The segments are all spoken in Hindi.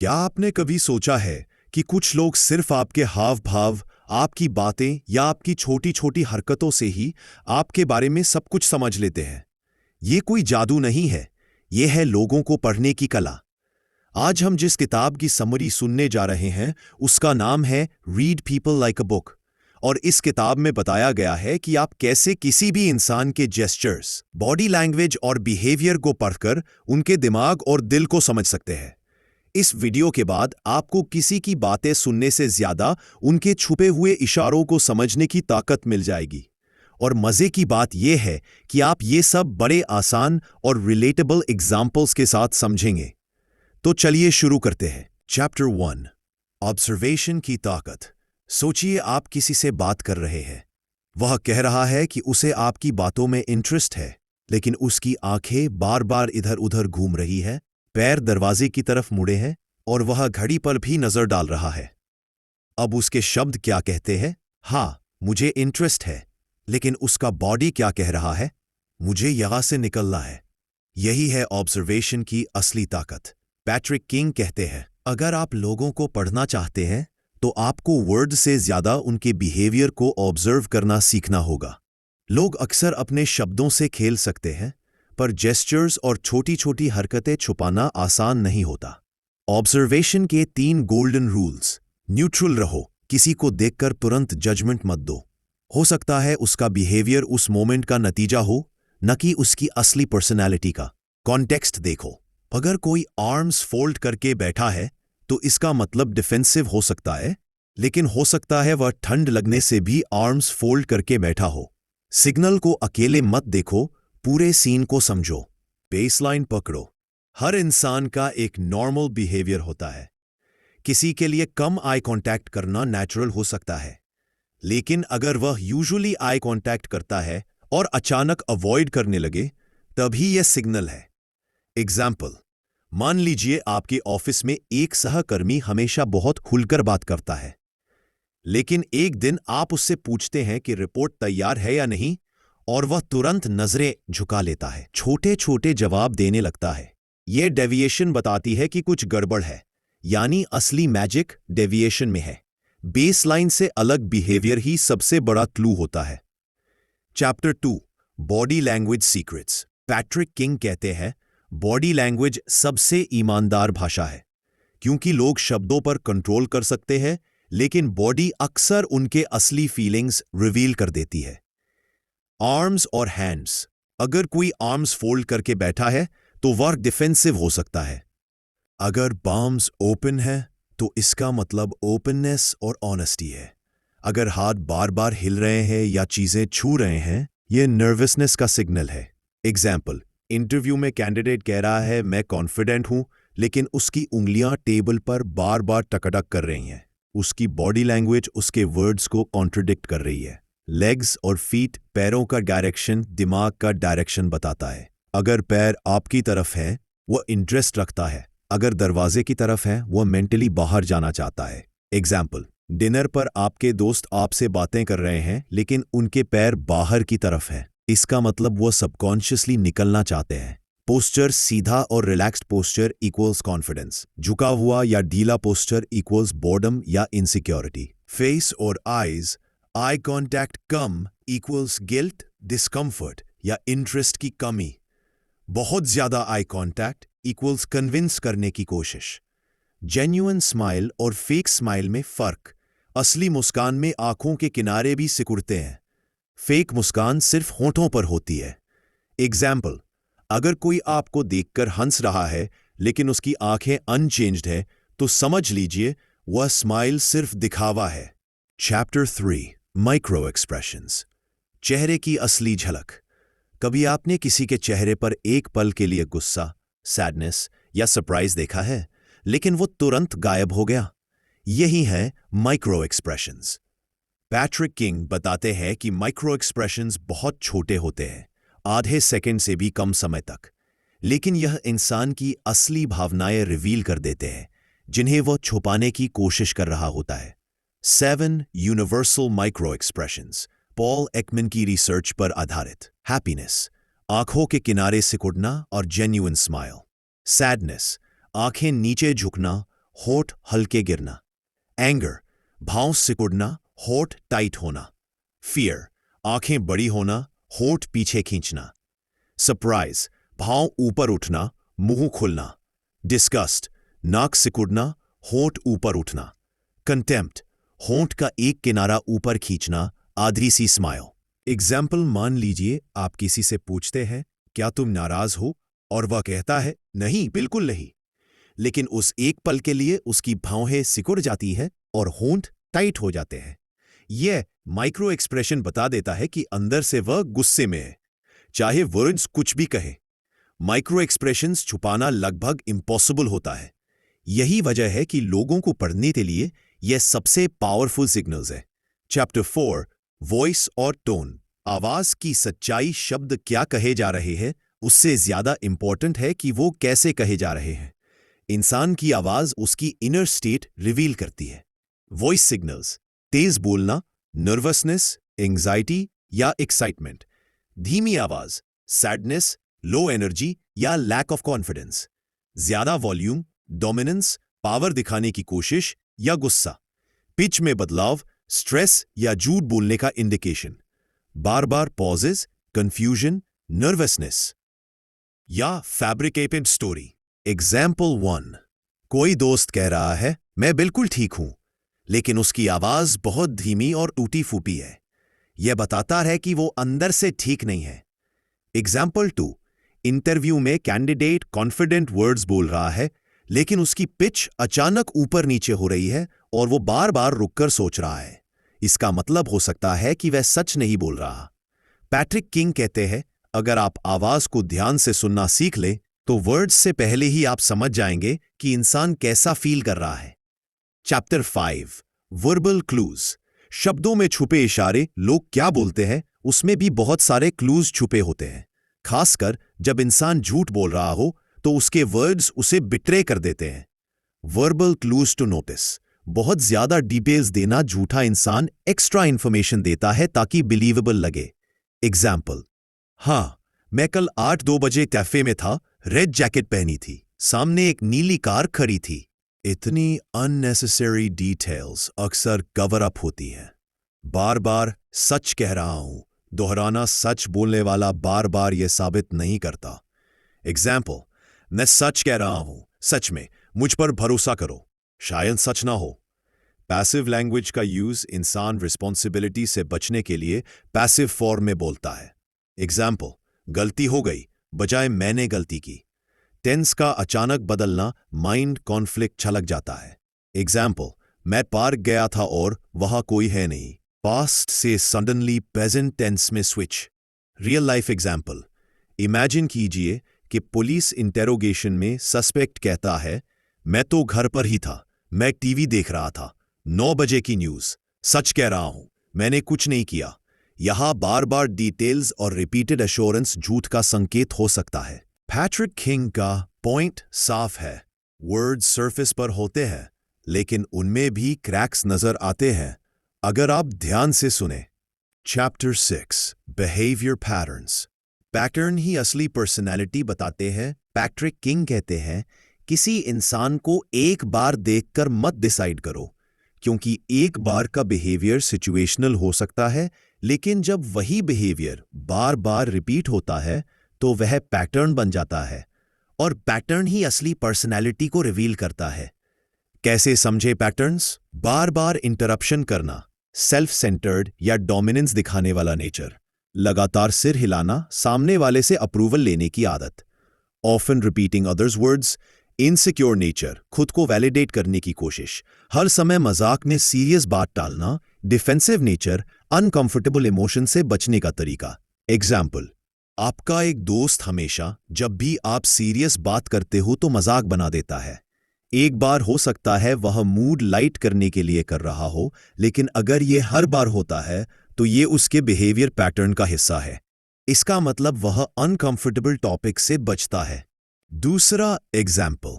क्या आपने कभी सोचा है कि कुछ लोग सिर्फ आपके हाव भाव, आपकी बातें या आपकी छोटी छोटी हरकतों से ही आपके बारे में सब कुछ समझ लेते हैं? ये कोई जादू नहीं है, ये है लोगों को पढ़ने की कला। आज हम जिस किताब की समरी सुनने जा रहे हैं उसका नाम है read people like a book. और इस किताब में बताया गया है कि आप कैसे किसी भी इंसान के जेस्चर्स, बॉडी लैंग्वेज और बिहेवियर को पढ़कर उनके दिमाग और दिल को समझ सकते हैं। इस वीडियो के बाद आपको किसी की बातें सुनने से ज्यादा उनके छुपे हुए इशारों को समझने की ताकत मिल जाएगी। और मजे की बात यह है कि आप ये सब बड़े आसान और रिलेटेबल एग्जाम्पल्स के साथ समझेंगे। तो चलिए शुरू करते हैं। चैप्टर 1, ऑब्जर्वेशन की ताकत। सोचिए आप किसी से बात कर रहे हैं। वह कह रहा है कि उसे आपकी बातों में इंटरेस्ट है, लेकिन उसकी आंखें बार बार इधर उधर घूम रही है, पैर दरवाजे की तरफ मुड़े हैं और वह घड़ी पर भी नजर डाल रहा है। अब उसके शब्द क्या कहते हैं? हाँ, मुझे इंटरेस्ट है। लेकिन उसका बॉडी क्या कह रहा है? मुझे यहां से निकलना है। यही है ऑब्जर्वेशन की असली ताकत। पैट्रिक किंग कहते हैं, अगर आप लोगों को पढ़ना चाहते हैं तो आपको वर्ड से ज्यादा उनके बिहेवियर को ऑब्जर्व करना सीखना होगा। लोग अक्सर अपने शब्दों से खेल सकते हैं, पर जेस्चर्स और छोटी छोटी हरकतें छुपाना आसान नहीं होता। ऑब्जर्वेशन के 3 गोल्डन रूल्स। न्यूट्रल रहो, किसी को देखकर तुरंत जजमेंट मत दो। हो सकता है उसका बिहेवियर उस मोमेंट का नतीजा हो, न कि उसकी असली पर्सनैलिटी का। कॉन्टेक्स्ट देखो, अगर कोई आर्म्स फोल्ड करके बैठा है तो इसका मतलब डिफेंसिव हो सकता है, लेकिन हो सकता है वह ठंड लगने से भी आर्म्स फोल्ड करके बैठा हो। सिग्नल को अकेले मत देखो, पूरे सीन को समझो। बेसलाइन पकड़ो। हर इंसान का एक नॉर्मल बिहेवियर होता है। किसी के लिए कम आई कांटेक्ट करना नेचुरल हो सकता है, लेकिन अगर वह यूजुअली आई कांटेक्ट करता है और अचानक अवॉइड करने लगे, तभी यह सिग्नल है। एग्जाम्पल, मान लीजिए आपके ऑफिस में एक सहकर्मी हमेशा बहुत खुलकर बात करता है, लेकिन एक दिन आप उससे पूछते हैं कि रिपोर्ट तैयार है या नहीं, और वह तुरंत नजरें झुका लेता है, छोटे छोटे जवाब देने लगता है। यह डेविएशन बताती है कि कुछ गड़बड़ है, यानी असली मैजिक डेविएशन में है। बेसलाइन से अलग बिहेवियर ही सबसे बड़ा क्लू होता है। Chapter 2, body language secrets. Patrick king कहते हैं, बॉडी लैंग्वेज सबसे ईमानदार भाषा है, क्योंकि लोग शब्दों पर कंट्रोल कर सकते हैं, लेकिन बॉडी अक्सर उनके असली फीलिंग्स रिवील कर देती है। आर्म्स और हैंड्स। अगर कोई आर्म्स फोल्ड करके बैठा है तो वह डिफेंसिव हो सकता है। अगर पाम्स ओपन है तो इसका मतलब ओपननेस और ऑनेस्टी है। अगर हाथ बार बार हिल रहे हैं या चीजें छू रहे हैं, यह नर्वसनेस का सिग्नल है। एग्जाम्पल, इंटरव्यू में कैंडिडेट कह रहा है मैं कॉन्फिडेंट हूं, लेकिन उसकी उंगलियां टेबल पर बार बार टकटक कर रही हैं। उसकी बॉडी लैंग्वेज उसके वर्ड्स को कॉन्ट्रडिक्ट कर रही है। लेग्स और फीट, पैरों का डायरेक्शन दिमाग का डायरेक्शन बताता है। अगर पैर आपकी तरफ है, वह इंटरेस्ट रखता है। अगर दरवाजे की तरफ है, वह मेंटली बाहर जाना चाहता है। एग्जाम्पल, डिनर पर आपके दोस्त आपसे बातें कर रहे हैं, लेकिन उनके पैर बाहर की तरफ है। इसका मतलब वह सबकॉन्शियसली निकलना चाहते हैं। पोस्चर, सीधा और रिलैक्स्ड पोस्चर इक्वल्स कॉन्फिडेंस। झुका हुआ या ढीला पोस्चर इक्वल्स बोर्डम या इनसिक्योरिटी। फेस और आईज, आई कॉन्टैक्ट कम इक्वल्स गिल्ट, डिस्कम्फर्ट या इंटरेस्ट की कमी। बहुत ज्यादा आई कॉन्टैक्ट इक्वल्स कन्विंस करने की कोशिश। जेन्युइन स्माइल और फेक स्माइल में फर्क। असली मुस्कान में आंखों के किनारे भी सिकुड़ते हैं। फेक मुस्कान सिर्फ होंठों पर होती है। एग्जाम्पल, अगर कोई आपको देखकर हंस रहा है लेकिन उसकी आंखें अनचेंज्ड है, तो समझ लीजिए वह स्माइल सिर्फ दिखावा है। Chapter 3, micro expressions. चेहरे की असली झलक। कभी आपने किसी के चेहरे पर एक पल के लिए गुस्सा, सैडनेस या सरप्राइज देखा है, लेकिन वो तुरंत गायब हो गया? यही है माइक्रो एक्सप्रेशंस। पैट्रिक किंग बताते हैं कि माइक्रो एक्सप्रेशंस बहुत छोटे होते हैं, आधे सेकंड से भी कम समय तक, लेकिन यह इंसान की असली भावनाएं रिवील कर देते हैं, जिन्हें वह छुपाने की कोशिश कर रहा होता है। 7 universal micro expressions, Paul Ekman की रिसर्च पर आधारित। हैप्पीनेस, आंखों के किनारे सिकुड़ना और जेन्युइन स्माइल। सैडनेस, आंखें नीचे झुकना, होठ हल्के गिरना। एंगर, भाव सिकुड़ना, होठ टाइट होना। फियर, आंखें बड़ी होना, होठ पीछे खींचना। सरप्राइज, भाव ऊपर उठना, मुंह खुलना। डिस्गस्ट, नाक सिकुड़ना, होठ ऊपर उठना। कंटेम्प्ट, होठ का एक किनारा ऊपर खींचना, आधी सी स्माइल। एग्जाम्पल, मान लीजिए आप किसी से पूछते हैं क्या तुम नाराज हो, और वह कहता है नहीं, बिल्कुल नहीं। लेकिन उस एक पल के लिए उसकी भौहें सिकुड़ जाती है और होंठ टाइट हो जाते हैं। यह माइक्रो एक्सप्रेशन बता देता है कि अंदर से वह गुस्से में है, चाहे वर्ड्स कुछ भी कहे। माइक्रो एक्सप्रेशंस छुपाना लगभग इम्पॉसिबल होता है। यही वजह है कि लोगों को पढ़ने के लिए यह सबसे पावरफुल सिग्नल्स है। चैप्टर 4, वॉइस और टोन। आवाज की सच्चाई शब्द क्या कहे जा रहे हैं उससे ज्यादा इंपॉर्टेंट है कि वो कैसे कहे जा रहे हैं। इंसान की आवाज उसकी इनर स्टेट रिवील करती है। वॉइस सिग्नल्स: तेज बोलना, नर्वसनेस, एंजाइटी या एक्साइटमेंट। धीमी आवाज, सैडनेस, लो एनर्जी या लैक ऑफ कॉन्फिडेंस। ज्यादा वॉल्यूम, डोमिनेंस, पावर दिखाने की कोशिश या गुस्सा। पिच में बदलाव, स्ट्रेस या झूठ बोलने का इंडिकेशन। बार बार पॉजेज, कंफ्यूजन, नर्वसनेस या फैब्रिकेटेड स्टोरी। एग्जाम्पल 1, कोई दोस्त कह रहा है मैं बिल्कुल ठीक हूं, लेकिन उसकी आवाज बहुत धीमी और टूटी फूटी है। यह बताता है कि वो अंदर से ठीक नहीं है। एग्जाम्पल 2, इंटरव्यू में कैंडिडेट कॉन्फिडेंट वर्ड्स बोल रहा है, लेकिन उसकी पिच अचानक ऊपर नीचे हो रही है और वो बार बार रुककर सोच रहा है। इसका मतलब हो सकता है कि वह सच नहीं बोल रहा। पैट्रिक किंग कहते हैं, अगर आप आवाज को ध्यान से सुनना सीख ले तो वर्ड्स से पहले ही आप समझ जाएंगे कि इंसान कैसा फील कर रहा है। Chapter 5, verbal clues. शब्दों में छुपे इशारे। लोग क्या बोलते हैं उसमें भी बहुत सारे क्लूज छुपे होते हैं। खासकर जब इंसान झूठ बोल रहा हो तो उसके वर्ड्स उसे बिट्रे कर देते हैं। वर्बल क्लूज टू नोटिस: बहुत ज्यादा डिटेल्स देना। झूठा इंसान एक्स्ट्रा इंफॉर्मेशन देता है ताकि बिलीवेबल लगे। एग्जाम्पल, हाँ, मैं कल 8-2 बजे कैफे में था, रेड जैकेट पहनी थी, सामने एक नीली कार खड़ी थी। इतनी अननेसेसरी डिटेल्स अक्सर कवर अप होती हैं। बार बार सच कह रहा हूं दोहराना सच बोलने वाला बार बार यह साबित नहीं करता। एग्जाम्पल, मैं सच कह रहा हूं, सच में, मुझ पर भरोसा करो, शायद सच ना हो। पैसिव लैंग्वेज का यूज इंसान रिस्पॉन्सिबिलिटी से बचने के लिए पैसिव फॉर्म में बोलता है। एग्जाम्पल, गलती हो गई बजाय मैंने गलती की। टेंस का अचानक बदलना माइंड कॉन्फ्लिक्ट छलक जाता है। एग्जाम्पल, मैं पार्क गया था और वहां कोई है नहीं। पास्ट से सडनली प्रेजेंट टेंस में switch. Real life example, imagine कीजिए कि पुलिस इंटेरोगेशन में सस्पेक्ट कहता है, मैं तो घर पर ही था, मैं टीवी देख रहा था, 9 बजे की न्यूज, सच कह रहा हूं, मैंने कुछ नहीं किया। यहां बार बार डिटेल्स और रिपीटेड एश्योरेंस झूठ का संकेत हो सकता है। पैट्रिक किंग का पॉइंट साफ है, वर्ड्स सरफेस पर होते हैं लेकिन उनमें भी क्रैक्स नजर आते हैं अगर आप ध्यान से सुने। Chapter 6, behaviour patterns. पैटर्न ही असली पर्सनैलिटी बताते हैं। पैट्रिक किंग कहते हैं, किसी इंसान को एक बार देखकर मत डिसाइड करो, क्योंकि एक बार का बिहेवियर सिचुएशनल हो सकता है, लेकिन जब वही बिहेवियर बार बार रिपीट होता है तो वह पैटर्न बन जाता है, और पैटर्न ही असली पर्सनैलिटी को रिवील करता है। कैसे समझे पैटर्न्स? बार बार इंटरप्शन करना, सेल्फ सेंटर्ड या डोमिनेंस दिखाने वाला नेचर, लगातार सिर हिलाना, सामने वाले से अप्रूवल लेने की आदत, often repeating others words, insecure nature, खुद को वैलिडेट करने की कोशिश, हर समय मजाक में सीरियस बात टालना, डिफेंसिव नेचर, अनकंफर्टेबल इमोशन से बचने का तरीका। एग्जाम्पल, आपका एक दोस्त हमेशा जब भी आप सीरियस बात करते हो तो मजाक बना देता है। एक बार हो सकता है वह मूड लाइट करने के लिए कर रहा हो, लेकिन अगर यह हर बार होता है तो यह उसके बिहेवियर पैटर्न का हिस्सा है। इसका मतलब वह अनकंफर्टेबल टॉपिक से बचता है। दूसरा एग्जाम्पल,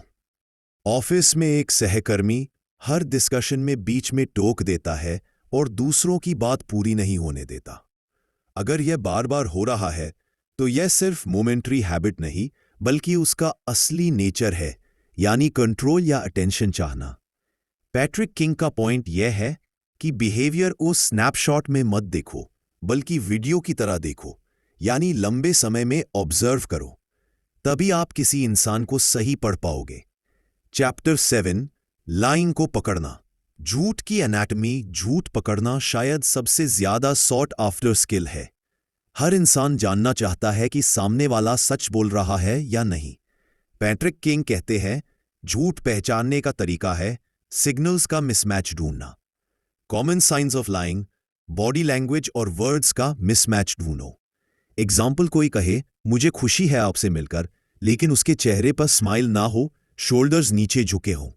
ऑफिस में एक सहकर्मी हर डिस्कशन में बीच में टोक देता है और दूसरों की बात पूरी नहीं होने देता। अगर यह बार बार हो रहा है तो यह सिर्फ मोमेंट्री हैबिट नहीं बल्कि उसका असली नेचर है। यानी कंट्रोल या अटेंशन चाहना। पैट्रिक किंग का पॉइंट यह है कि बिहेवियर को स्नैपशॉट में मत देखो, बल्कि वीडियो की तरह देखो, यानी लंबे समय में ऑब्जर्व करो। तभी आप किसी इंसान को सही पढ़ पाओगे। चैप्टर 7 लाइन को पकड़ना। झूठ की एनाटमी। झूठ पकड़ना शायद सबसे ज्यादा सॉट आफ्टर स्किल है। हर इंसान जानना चाहता है कि सामने वाला सच बोल रहा है या नहीं। पैट्रिक किंग कहते हैं, झूठ पहचानने का तरीका है सिग्नल्स का मिसमैच ढूंढना। Common science of lying, body language और वर्ड्स का मिसमैच ढूंढो। एग्जाम्पल, कोई कहे मुझे खुशी है आपसे मिलकर, लेकिन उसके चेहरे पर स्माइल ना हो, शोल्डर्स नीचे झुके हों।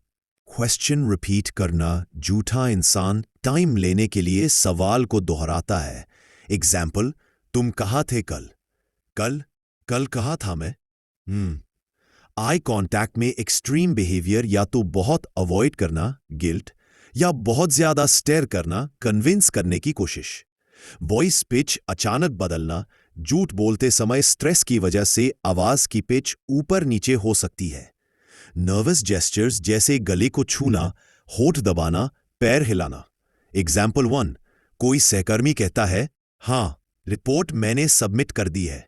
क्वेश्चन रिपीट करना। झूठा इंसान टाइम लेने के लिए सवाल को दोहराता है। एग्जाम्पल, तुम कहाँ थे कल? कल? कल कहाँ था मैं? आई कॉन्टैक्ट में एक्सट्रीम बिहेवियर या तो बहुत अवॉइड करना, गिल्ट, या बहुत ज्यादा स्टेयर करना, कन्विंस करने की कोशिश। वॉइस पिच अचानक बदलना। झूठ बोलते समय स्ट्रेस की वजह से आवाज की पिच ऊपर नीचे हो सकती है। नर्वस जेस्चर्स जैसे गले को छूना, होठ दबाना, पैर हिलाना। एग्जाम्पल 1, कोई सहकर्मी कहता है, हाँ रिपोर्ट मैंने सबमिट कर दी है,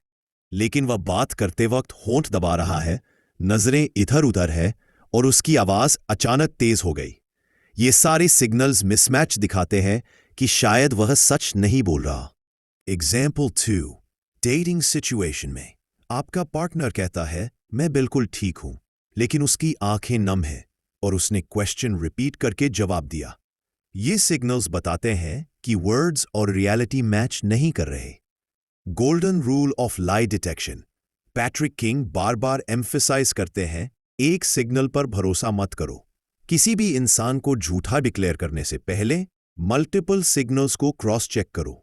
लेकिन वह बात करते वक्त होंठ दबा रहा है, नजरें इधर उधर है और उसकी आवाज अचानक तेज हो गई। ये सारे सिग्नल्स मिसमैच दिखाते हैं कि शायद वह सच नहीं बोल रहा। एग्जाम्पल 2, डेटिंग सिचुएशन में आपका पार्टनर कहता है, मैं बिल्कुल ठीक हूं, लेकिन उसकी आंखें नम हैं और उसने क्वेश्चन रिपीट करके जवाब दिया। ये सिग्नल्स बताते हैं कि वर्ड्स और रियलिटी मैच नहीं कर रहे। Golden rule of lie detection. Patrick King बार बार एम्फसाइज करते हैं, एक सिग्नल पर भरोसा मत करो। किसी भी इंसान को झूठा डिक्लेयर करने से पहले मल्टीपल सिग्नल्स को क्रॉस चेक करो।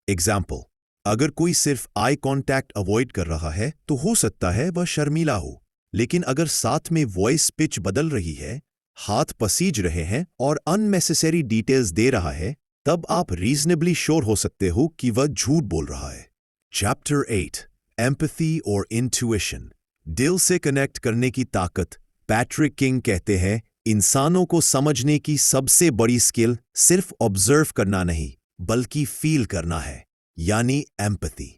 एग्जाम्पल, अगर कोई सिर्फ आई कांटेक्ट अवॉइड कर रहा है तो हो सकता है वह शर्मीला हो, लेकिन अगर साथ में वॉइस पिच बदल रही है, हाथ पसीज रहे हैं और अननेसेसरी डिटेल्स दे रहा है, तब आप रीजनेबली श्योर हो सकते हो कि वह झूठ बोल रहा है। चैप्टर 8 एम्पैथी और इंट्यूइशन। दिल से कनेक्ट करने की ताकत। पैट्रिक किंग कहते हैं, इंसानों को समझने की सबसे बड़ी स्किल सिर्फ ऑब्जर्व करना नहीं, बल्कि फील करना है, यानी एम्पैथी।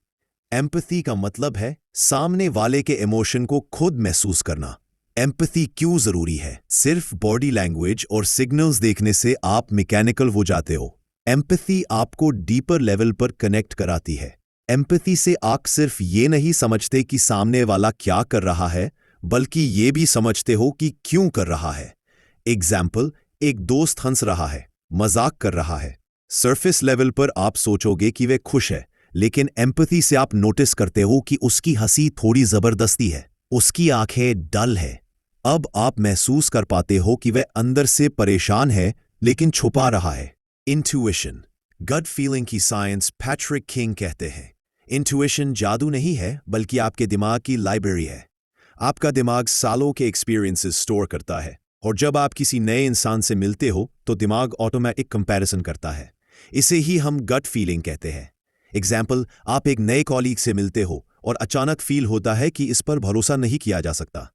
एम्पैथी का मतलब है सामने वाले के इमोशन को खुद महसूस करना। एम्पैथी क्यों जरूरी है? सिर्फ बॉडी लैंग्वेज और सिग्नल्स देखने से आप मैकेनिकल हो जाते हो। एम्पैथी आपको डीपर लेवल पर कनेक्ट कराती है। एम्पैथी से आप सिर्फ ये नहीं समझते कि सामने वाला क्या कर रहा है, बल्कि ये भी समझते हो कि क्यों कर रहा है। एग्जाम्पल, एक दोस्त हंस रहा है, मजाक कर रहा है। सरफेस लेवल पर आप सोचोगे कि वह खुश है, लेकिन एम्पैथी से आप नोटिस करते हो कि उसकी हंसी थोड़ी जबरदस्ती है, उसकी आंखें डल है। अब आप महसूस कर पाते हो कि वह अंदर से परेशान है, लेकिन छुपा रहा है। इंट्यूइशन, गट फीलिंग की साइंस। पैट्रिक किंग कहते हैं, इंट्यूइशन जादू नहीं है, बल्कि आपके दिमाग की लाइब्रेरी है। आपका दिमाग सालों के एक्सपीरियंसेस स्टोर करता है, और जब आप किसी नए इंसान से मिलते हो तो दिमाग ऑटोमेटिक कंपैरिजन करता है। इसे ही हम गट फीलिंग कहते हैं। एग्जाम्पल, आप एक नए कॉलीग से मिलते हो और अचानक फील होता है कि इस पर भरोसा नहीं किया जा सकता।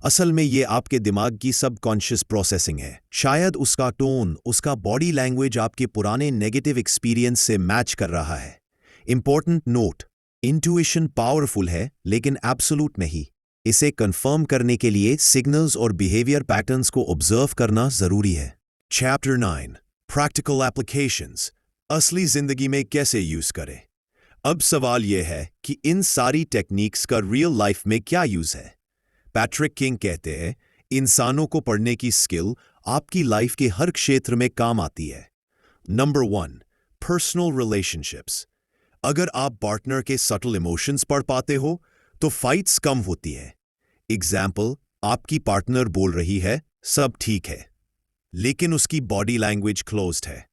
असल में ये आपके दिमाग की सबकॉन्शियस प्रोसेसिंग है। शायद उसका टोन, उसका बॉडी लैंग्वेज आपके पुराने नेगेटिव एक्सपीरियंस से मैच कर रहा है। इंपॉर्टेंट नोट, इंट्यूइशन पावरफुल है, लेकिन एब्सोल्यूट नहीं। इसे कंफर्म करने के लिए सिग्नल्स और बिहेवियर पैटर्न्स को ऑब्जर्व करना जरूरी है। Chapter 9 practical applications. असली जिंदगी में कैसे यूज करें? अब सवाल यह है कि इन सारी टेक्निक्स का रियल लाइफ में क्या यूज है? पैट्रिक किंग कहते हैं, इंसानों को पढ़ने की स्किल आपकी लाइफ के हर क्षेत्र में काम आती है। Number 1, personal relationships. अगर आप पार्टनर के सटल इमोशंस पढ़ पाते हो तो फाइट्स कम होती है। एग्जाम्पल, आपकी पार्टनर बोल रही है सब ठीक है, लेकिन उसकी बॉडी लैंग्वेज क्लोज्ड है।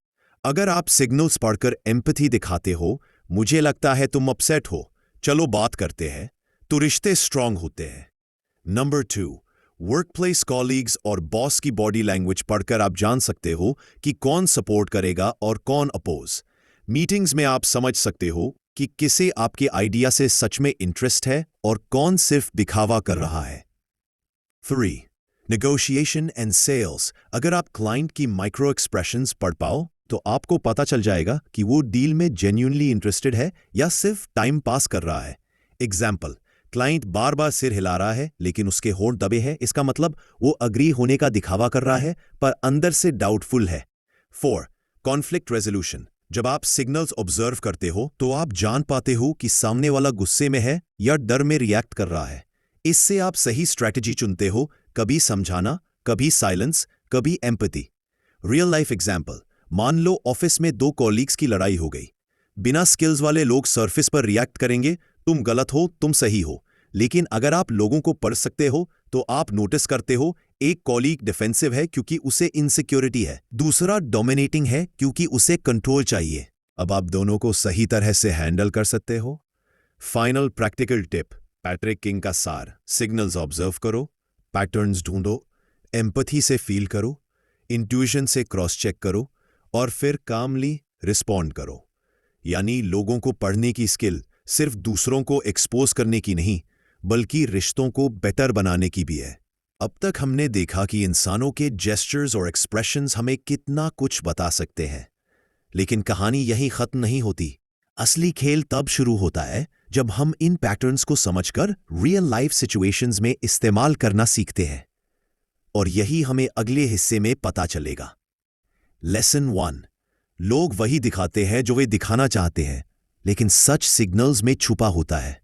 अगर आप सिग्नल्स पढ़कर एम्पैथी दिखाते हो, मुझे लगता है तुम अपसेट हो, चलो बात करते हैं, तो रिश्ते स्ट्रांग होते हैं। नंबर 2, वर्कप्लेस कॉलीग्स और बॉस की बॉडी लैंग्वेज पढ़कर आप जान सकते हो कि कौन सपोर्ट करेगा और कौन अपोज। मीटिंग्स में आप समझ सकते हो कि किसे आपके आइडिया से सच में इंटरेस्ट है और कौन सिर्फ दिखावा कर रहा है। 3, नेगोशिएशन एंड सेल्स। अगर आप क्लाइंट की माइक्रो एक्सप्रेशंस पढ़ पाओ तो आपको पता चल जाएगा कि वो डील में जेन्युइनली इंटरेस्टेड है या सिर्फ टाइम पास कर रहा है। एग्जाम्पल, क्लाइंट बार बार सिर हिला रहा है लेकिन उसके होंठ दबे हैं, इसका मतलब वो अग्री होने का दिखावा कर रहा है पर अंदर से डाउटफुल है। 4. Conflict resolution. जब आप सिग्नल्स ऑब्जर्व करते हो तो आप जान पाते हो कि सामने वाला गुस्से में है या डर में रिएक्ट कर रहा है। इससे आप सही स्ट्रैटेजी चुनते हो, कभी समझाना, कभी साइलेंस, कभी एम्पैथी। रियल लाइफ एग्जाम्पल, मान लो ऑफिस में 2 कॉलीग्स की लड़ाई हो गई। बिना स्किल्स वाले लोग सरफेस पर रिएक्ट करेंगे, तुम गलत हो, तुम सही हो। लेकिन अगर आप लोगों को पढ़ सकते हो तो आप नोटिस करते हो एक कॉलीग डिफेंसिव है क्योंकि उसे इनसिक्योरिटी है, दूसरा डोमिनेटिंग है क्योंकि उसे कंट्रोल चाहिए। अब आप दोनों को सही तरह से हैंडल कर सकते हो। Final practical tip, Patrick king का सार। सिग्नल्स ऑब्जर्व करो, पैटर्न्स ढूंढो, एम्पैथी से फील करो, इंट्यूशन से क्रॉस चेक करो और फिर कामली रिस्पॉन्ड करो। यानी लोगों को पढ़ने की स्किल सिर्फ दूसरों को एक्सपोज करने की नहीं बल्कि रिश्तों को बेटर बनाने की भी है। अब तक हमने देखा कि इंसानों के जेस्चर्स और एक्सप्रेशंस हमें कितना कुछ बता सकते हैं, लेकिन कहानी यहीं खत्म नहीं होती। असली खेल तब शुरू होता है जब हम इन पैटर्न्स को समझकर रियल लाइफ सिचुएशंस में इस्तेमाल करना सीखते हैं, और यही हमें अगले हिस्से में पता चलेगा। लेसन 1। लोग वही दिखाते हैं जो वे दिखाना चाहते हैं, लेकिन सच सिग्नल्स में छुपा होता है।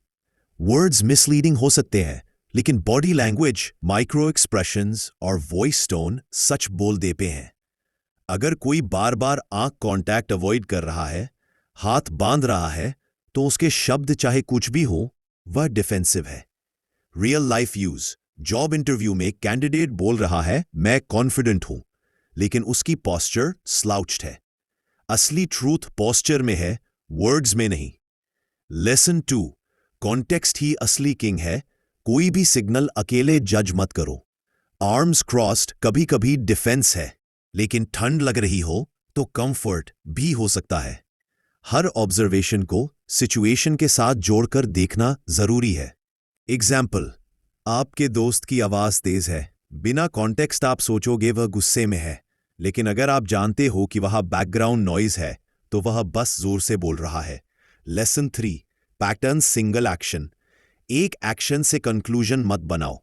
वर्ड्स मिसलीडिंग हो सकते हैं, लेकिन बॉडी लैंग्वेज, माइक्रो एक्सप्रेशंस और वॉइस टोन सच बोल देते हैं। अगर कोई बार बार आंख कांटेक्ट अवॉइड कर रहा है, हाथ बांध रहा है, तो उसके शब्द चाहे कुछ भी हो, वह डिफेंसिव है। Real life use. Job interview में कैंडिडेट बोल रहा है मैं कॉन्फिडेंट हूं, लेकिन उसकी पोस्चर स्लाउच्ड है। असली ट्रूथ पोस्चर में है, वर्ड्स में नहीं। लेसन 2। कॉन्टेक्स्ट ही असली किंग है। कोई भी सिग्नल अकेले जज मत करो। आर्म्स क्रॉस्ड कभी कभी डिफेंस है, लेकिन ठंड लग रही हो तो कंफर्ट भी हो सकता है। हर ऑब्जर्वेशन को सिचुएशन के साथ जोड़कर देखना जरूरी है। एग्जाम्पल, आपके दोस्त की आवाज तेज है। बिना कॉन्टेक्स्ट आप सोचोगे वह गुस्से में है, लेकिन अगर आप जानते हो कि वह बैकग्राउंड नॉइज है तो वह बस जोर से बोल रहा है। लेसन 3। Pattern single action. एक एक्शन से कंक्लूजन मत बनाओ,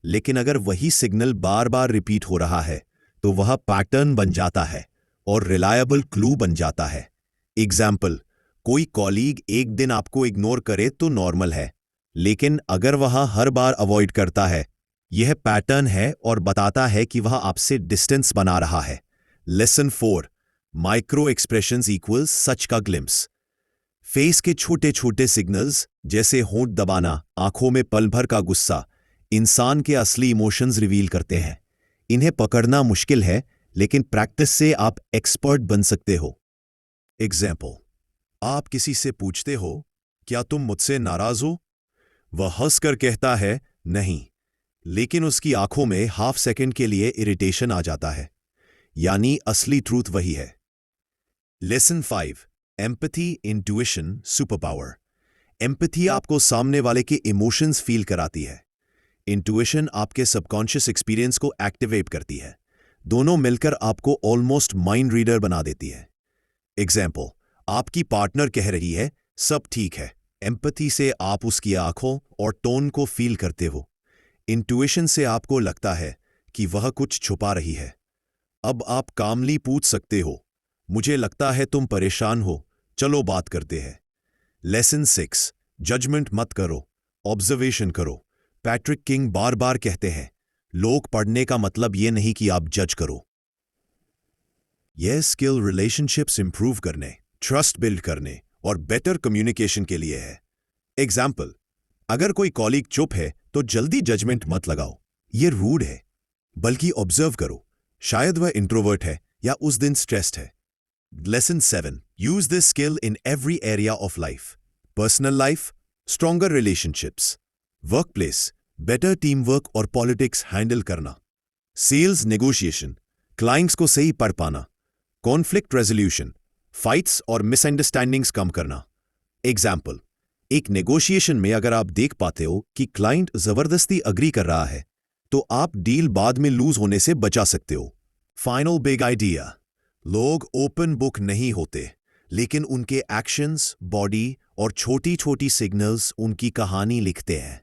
लेकिन अगर वही सिग्नल बार बार रिपीट हो रहा है तो वह पैटर्न बन जाता है और रिलायबल क्लू बन जाता है। एग्जाम्पल, कोई कॉलीग एक दिन आपको इग्नोर करे तो नॉर्मल है, लेकिन अगर वह हर बार अवॉइड करता है, यह पैटर्न है और बताता है कि वह आपसे डिस्टेंस बना रहा है। लेसन 4। माइक्रो एक्सप्रेशंस इक्वल्स सच का ग्लिम्स। फेस के छोटे छोटे सिग्नल्स जैसे होंठ दबाना, आंखों में पल भर का गुस्सा, इंसान के असली इमोशंस रिवील करते हैं। इन्हें पकड़ना मुश्किल है, लेकिन प्रैक्टिस से आप एक्सपर्ट बन सकते हो। एग्जाम्पल, आप किसी से पूछते हो क्या तुम मुझसे नाराज हो? वह हंसकर कहता है नहीं, लेकिन उसकी आंखों में हाफ सेकंड के लिए इरिटेशन आ जाता है। यानी असली ट्रूथ वही है। Lesson 5। Empathy, intuition, super power. Empathy आपको सामने वाले के इमोशंस फील कराती है। इंट्यूशन आपके सबकॉन्शियस एक्सपीरियंस को एक्टिवेट करती है। दोनों मिलकर आपको ऑलमोस्ट माइंड रीडर बना देती है। एग्जाम्पल, आपकी पार्टनर कह रही है सब ठीक है। एम्पैथी से आप उसकी आंखों और टोन को फील करते हो। इंट्यूशन से आपको लगता है कि वह कुछ छुपा रही है। अब आप कामली पूछ सकते हो, मुझे लगता है तुम परेशान हो, चलो बात करते हैं। लेसन 6। जजमेंट मत करो, ऑब्जर्वेशन करो। पैट्रिक किंग बार बार कहते हैं लोग पढ़ने का मतलब यह नहीं कि आप जज करो। यह स्किल रिलेशनशिप्स इंप्रूव करने, ट्रस्ट बिल्ड करने और बेटर कम्युनिकेशन के लिए है। एग्जाम्पल, अगर कोई कॉलीग चुप है तो जल्दी जजमेंट मत लगाओ, यह रूड है, बल्कि ऑब्जर्व करो, शायद वह इंट्रोवर्ट है या उस दिन स्ट्रेस्ड है। Lesson 7। Use this skill in every area of life. Personal life, stronger relationships, workplace, better team work और पॉलिटिक्स हैंडल करना, सेल्स नेगोशिएशन, क्लाइंट्स को सही पढ़ पाना, कॉन्फ्लिक्ट रेजोल्यूशन, फाइट्स और मिसअंडरस्टैंडिंग्स कम करना। एग्जाम्पल, एक नेगोशिएशन में अगर आप देख पाते हो कि क्लाइंट जबरदस्ती अग्री कर रहा है, तो आप डील बाद में लूज होने से बचा सकते हो। फाइनल बिग आइडिया, लोग ओपन बुक नहीं होते, लेकिन उनके एक्शंस, बॉडी और छोटी छोटी सिग्नल्स उनकी कहानी लिखते हैं।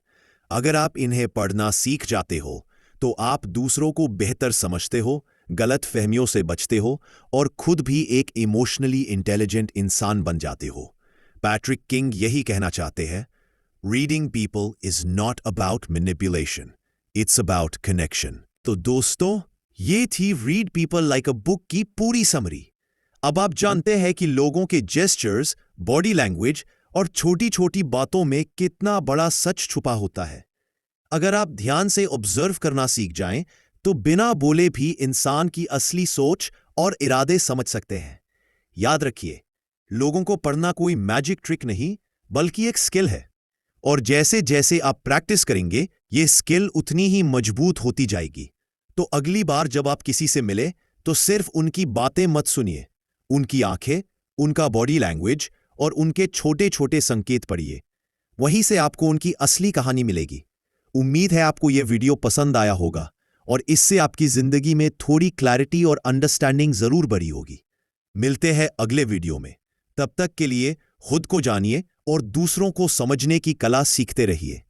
अगर आप इन्हें पढ़ना सीख जाते हो तो आप दूसरों को बेहतर समझते हो, गलत फहमियों से बचते हो और खुद भी एक इमोशनली इंटेलिजेंट इंसान बन जाते हो। पैट्रिक किंग यही कहना चाहते हैं, reading people is not about manipulation, it's about connection. तो दोस्तों, ये थी read people like a book की पूरी समरी। अब आप जानते हैं कि लोगों के जेस्चर्स, बॉडी लैंग्वेज और छोटी छोटी बातों में कितना बड़ा सच छुपा होता है। अगर आप ध्यान से ऑब्जर्व करना सीख जाएं, तो बिना बोले भी इंसान की असली सोच और इरादे समझ सकते हैं। याद रखिए, लोगों को पढ़ना कोई मैजिक ट्रिक नहीं, बल्कि एक स्किल है। और जैसे जैसे आप प्रैक्टिस करेंगे, ये स्किल उतनी ही मजबूत होती जाएगी। तो अगली बार जब आप किसी से मिले, तो सिर्फ उनकी बातें मत सुनिए, उनकी आंखें, उनका बॉडी लैंग्वेज और उनके छोटे छोटे संकेत पढ़िए। वहीं से आपको उनकी असली कहानी मिलेगी। उम्मीद है आपको यह वीडियो पसंद आया होगा और इससे आपकी जिंदगी में थोड़ी क्लैरिटी और अंडरस्टैंडिंग जरूर बढ़ी होगी। मिलते हैं अगले वीडियो में। तब तक के लिए खुद को जानिए और दूसरों को समझने की कला सीखते रहिए।